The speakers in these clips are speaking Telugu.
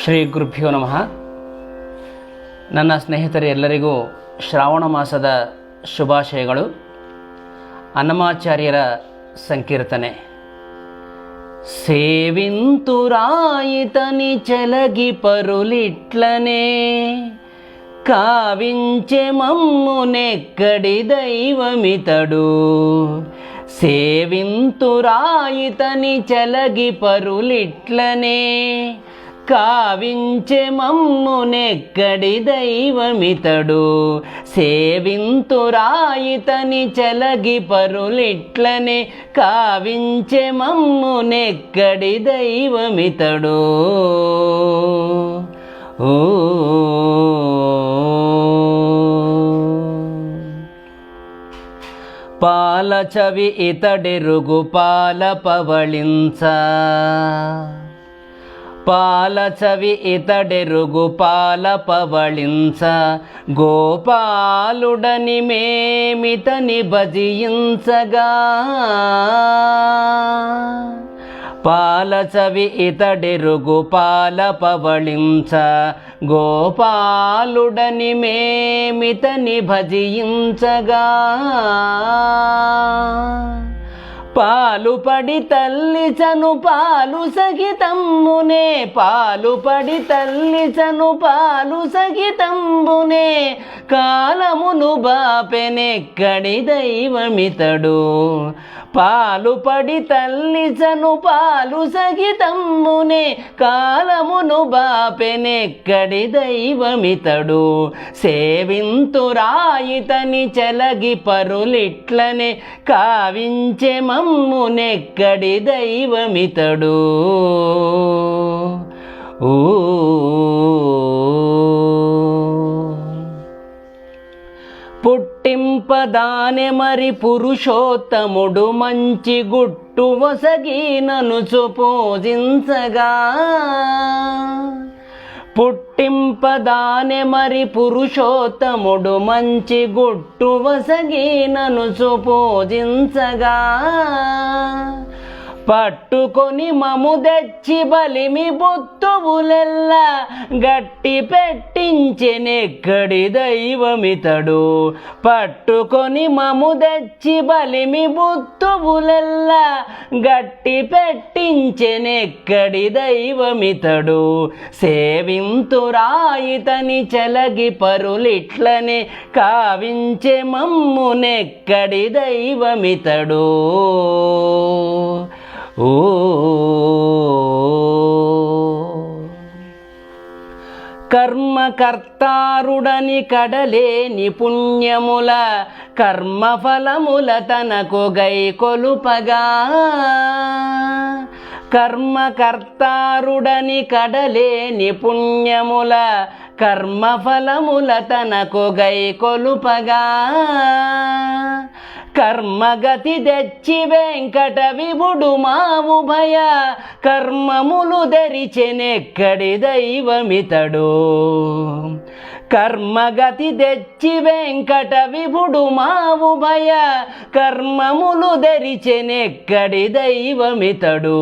ಶ್ರೀ ಗುರುಭ್ಯೋ ನಮಃ. ನನ್ನ ಸ್ನೇಹಿತರೆಲ್ಲರಿಗೂ ಶ್ರಾವಣ ಮಾಸದ ಶುಭಾಶಯಗಳು. ಅನ್ನಮಾಚಾರ್ಯರ ಸಂಕೀರ್ತನೆ. సేవింతురాయితని చెలగి పరులిట్లనే కావించె మమ్మునెక్కడి దైవమితడు. సేవింతురాయితని చెలగి పరులిట్లనే కావించె మమ్మునెక్కడి దైవమితడు. సేవింతురాయితని చెలగి పరులిట్లనే కావించె మమ్మునెక్కడి దైవమితడు. ఓ పాల చవి ఇతడెరుగు పాల పవళించ, పాల చవి ఇతడెరుగు పాల పవళించ, గోపాలుడని మేమితని భజించగా. పాల చవి ఇతడెరుగు పాల పవళించ, గోపాలుడని మేమితని భజించగా. పాలు పడి తల్లి చను పాలు సహితంబునే, పాలు పడి తల్లి చను పాలు సహితంబునే, కాలమును బాపెనెక్కడి దైవమితడు. పాలు పడి తల్లి చను పాలు సహితంబునే, కాలమును బాపెనెక్కడి దైవమితడు. సేవింతురాయితని చెలగి పరులిట్లనే కావించె మమ్మునెక్కడి దైవమితడు. ఓ పుట్టింపదానె మరి పురుషోత్తముడు మంచి గుట్టు వసగి ననుచు పూజించగా. పుట్టింపదానె మరి పురుషోత్తముడు మంచి గుట్టు వసగి ననుచు పూజించగా. పట్టుకొని మము తెచ్చి బలిమి బొత్తువులెల్ల గట్టి పెట్టించెనెక్కడి దైవమితడు. పట్టుకొని మము తెచ్చి బలిమి బొత్తువులెల్ల గట్టి పెట్టించెనెక్కడి దైవమితడు. సేవింతురాయితని చెలగి పరులిట్లనే కావించె మమ్మునెక్కడి దైవమితడు. ఓ కర్మకర్తారుడని కడలేని పుణ్యముల కర్మఫలముల తనకు గైకొలుపగా. కర్మకర్తారుడని కడలేని పుణ్యముల కర్మఫలముల తనకు గైకొలుపగా. కర్మగతి తెచ్చి వెంకట విభుడు మావు భయ కర్మములు ధరిచెనెక్కడి దైవమితడు. కర్మగతి తెచ్చి వెంకట విభుడు మావు భయ కర్మములు ధరిచెనెక్కడి దైవమితడు.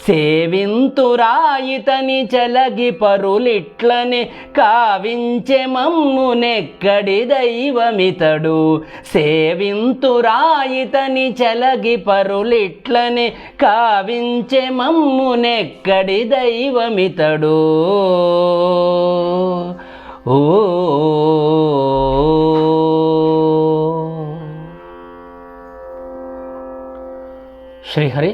సేవింతురాయితని చెలగి పరులిట్లనే కావించె మమ్మునెక్కడి దైవమితడు. సేవింతురాయితని చెలగి పరులిట్లనే కావించె మమ్మునెక్కడి దైవమితడు. ఓ శ్రీహరి.